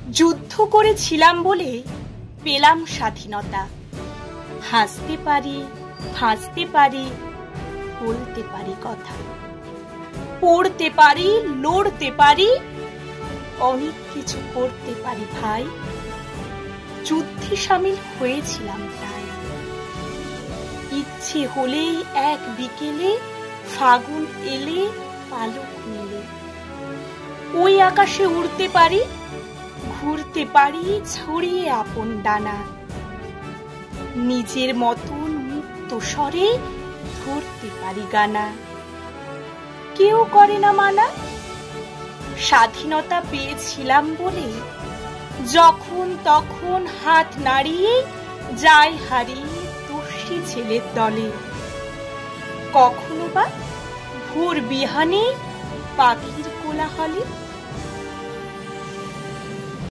যুদ্ধ করেছিলাম বলে পেলাম স্বাধীনতা। হাসতে পারি, হাসতে পারি, বলতে পারি কথা, পড়তে পারি, লড়তে পারি, অনেক কিছু করতে পারি ভাই। যুদ্ধে সামিল হয়েছিলাম তাই। ইচ্ছে হলেই এক বিকেলে ফাগুন এলে পালক মেলে ওই আকাশে উড়তে পারি, ঘুরতে পারি ছড়িয়ে আপন ডানা। নিজের মতন মুক্ত স্বরে ধরতে পারি গানা। কেউ করে না মানা। স্বাধীনতা পেয়েছিলাম বলে যখন তখন হাত নাড়িয়ে যায় হারিয়ে দস্যি ছেলের দলে। কখনো বা ভোর বিহানে পাখির কোলাহলে